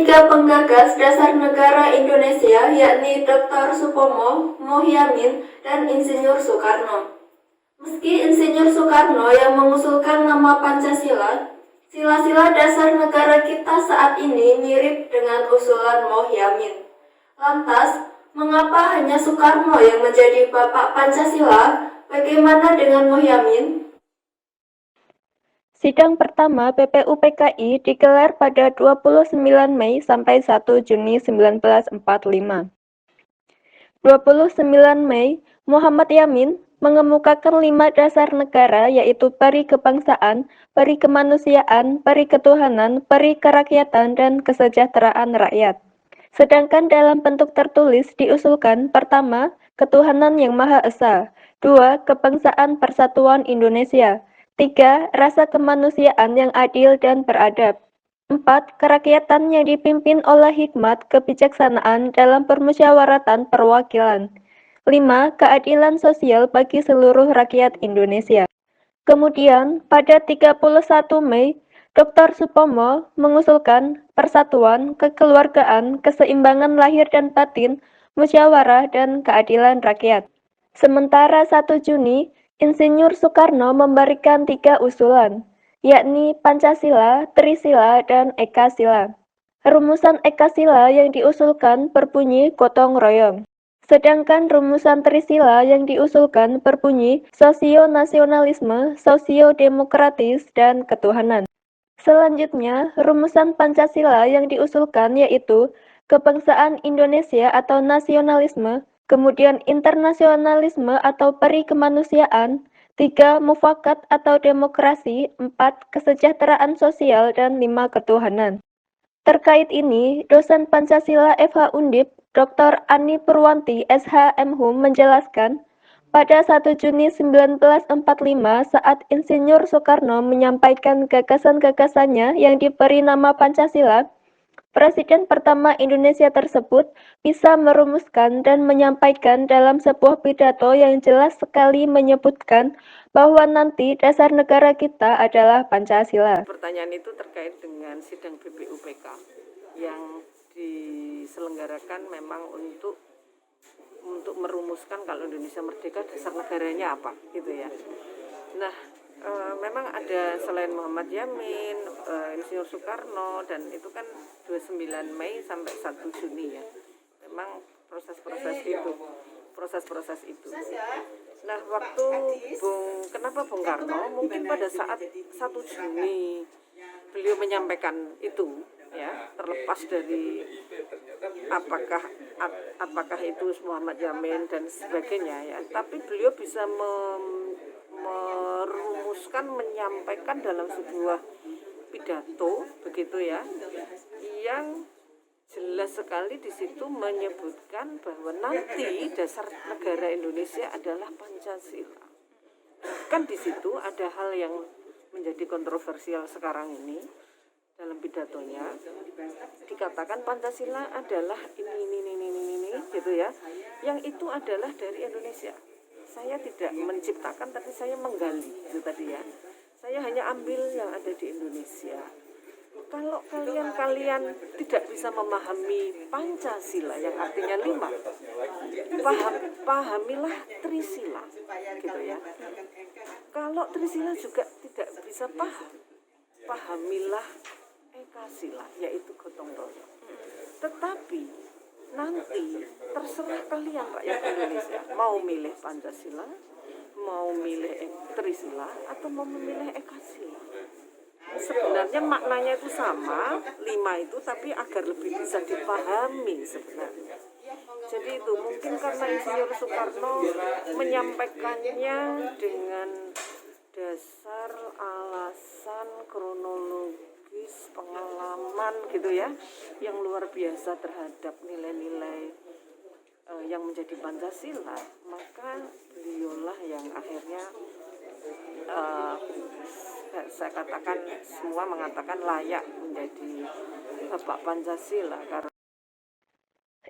tiga penggagas dasar negara Indonesia, yakni Dr. Supomo, Mohyamin, dan Insinyur Soekarno. Meski Insinyur Soekarno yang mengusulkan nama Pancasila, sila-sila dasar negara kita saat ini mirip dengan usulan Mohyamin. Lantas, mengapa hanya Soekarno yang menjadi bapak Pancasila? Bagaimana dengan Mohyamin? Sidang pertama PPU-PKI digelar pada 29 Mei sampai 1 Juni 1945. 29 Mei, Muhammad Yamin mengemukakan 5 dasar negara yaitu peri kebangsaan, peri kemanusiaan, peri ketuhanan, peri kerakyatan, dan kesejahteraan rakyat. Sedangkan dalam bentuk tertulis diusulkan pertama, ketuhanan yang Maha Esa, 2, kebangsaan persatuan Indonesia, 3. Rasa kemanusiaan yang adil dan beradab. 4. Kerakyatan yang dipimpin oleh hikmat kebijaksanaan dalam permusyawaratan perwakilan. 5. Keadilan sosial bagi seluruh rakyat Indonesia. Kemudian, pada 31 Mei, Dr. Supomo mengusulkan persatuan, kekeluargaan, keseimbangan lahir dan batin, musyawarah, dan keadilan rakyat. Sementara 1 Juni, Insinyur Soekarno memberikan 3 usulan, yakni Pancasila, Trisila, dan Ekasila. Rumusan Ekasila yang diusulkan berbunyi gotong royong. Sedangkan rumusan Trisila yang diusulkan berbunyi sosio-nasionalisme, sosio-demokratis, dan ketuhanan. Selanjutnya, rumusan Pancasila yang diusulkan yaitu kebangsaan Indonesia atau nasionalisme, kemudian internasionalisme atau peri kemanusiaan, 3. Mufakat atau demokrasi, 4. Kesejahteraan sosial, dan 5. Ketuhanan. Terkait ini, dosen Pancasila FH Undip, Dr. Ani Purwanti, SH MHum menjelaskan, pada 1 Juni 1945 saat Insinyur Soekarno menyampaikan gagasan-gagasannya yang diberi nama Pancasila, Presiden pertama Indonesia tersebut bisa merumuskan dan menyampaikan dalam sebuah pidato yang jelas sekali menyebutkan bahwa nanti dasar negara kita adalah Pancasila. Pertanyaan itu terkait dengan sidang BPUPK yang diselenggarakan memang untuk merumuskan kalau Indonesia merdeka dasar negaranya apa gitu ya. Nah, memang ada selain Muhammad Yamin, Insinyur Soekarno, dan itu kan 29 Mei sampai 1 Juni ya. Memang proses-proses itu. Nah, waktu kenapa Bung Karno mungkin pada saat 1 Juni beliau menyampaikan itu ya, terlepas dari apakah itu Muhammad Yamin dan sebagainya ya, tapi beliau bisa merumuskan, menyampaikan dalam sebuah pidato begitu ya, yang jelas sekali di situ menyebutkan bahwa nanti dasar negara Indonesia adalah Pancasila. Kan di situ ada hal yang menjadi kontroversial sekarang ini. Dalam pidatonya dikatakan Pancasila adalah ini gitu ya, yang itu adalah dari Indonesia. Saya tidak menciptakan, tapi saya menggali itu tadi ya. Saya hanya ambil yang ada di Indonesia. Kalau kalian tidak bisa memahami Pancasila yang artinya 5, pahamilah Trisila gitu ya. Kalau Trisila juga tidak bisa pahamilah Ekasila, yaitu gotong royong. Tetapi nanti terserah kalian rakyat Indonesia mau milih Pancasila, mau milih Trisila, atau mau memilih Ekasila. Sebenarnya maknanya itu sama, 5 itu, tapi agar lebih bisa dipahami sebenarnya. Jadi itu mungkin karena Insinyur Soekarno menyampaikannya dengan dasar alasan kronologis pengalaman gitu ya, yang luar biasa terhadap nilai-nilai yang menjadi Pancasila, maka beliaulah yang akhirnya saya katakan, semua mengatakan layak menjadi Bapak Pancasila.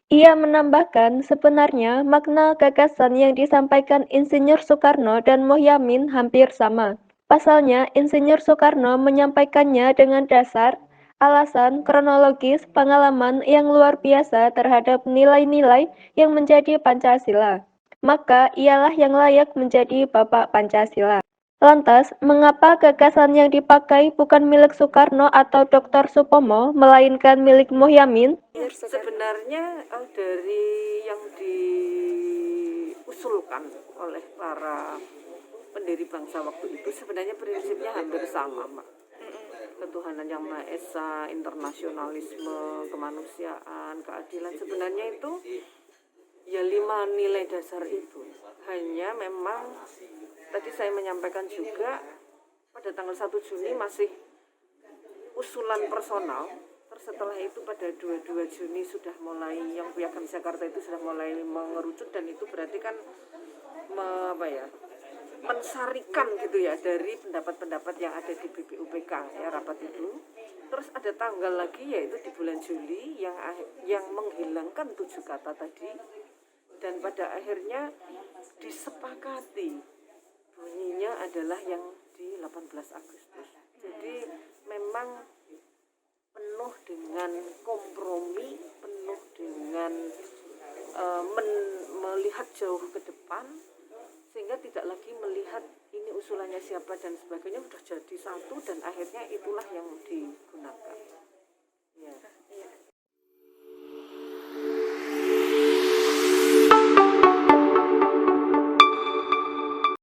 Ia menambahkan, sebenarnya makna gagasan yang disampaikan Insinyur Soekarno dan Mohyamin hampir sama. Pasalnya, Insinyur Soekarno menyampaikannya dengan dasar alasan, kronologis, pengalaman yang luar biasa terhadap nilai-nilai yang menjadi Pancasila. Maka ialah yang layak menjadi Bapak Pancasila. Lantas, mengapa gagasan yang dipakai bukan milik Soekarno atau Dr. Supomo, melainkan milik Muhyamin? Sebenarnya dari yang diusulkan oleh para pendiri bangsa waktu itu sebenarnya prinsipnya hampir sama, Mbak. Ketuhanan yang Maha Esa, internasionalisme, kemanusiaan, keadilan, sebenarnya itu ya 5 nilai dasar itu. Hanya memang tadi saya menyampaikan juga pada tanggal 1 Juni masih usulan personal. Terus setelah itu pada 22 Juni sudah mulai yang Piagam Jakarta itu sudah mulai mengerucut, dan itu berarti kan mensarikan gitu ya dari pendapat-pendapat yang ada di BPUPK ya, rapat itu. Terus ada tanggal lagi yaitu di bulan Juli yang menghilangkan 7 kata tadi, dan pada akhirnya disepakati bunyinya adalah yang di 18 Agustus. Jadi memang penuh dengan kompromi, penuh dengan melihat jauh ke depan, sehingga tidak lagi melihat ini usulannya siapa dan sebagainya, sudah jadi satu dan akhirnya itulah yang digunakan. Ya.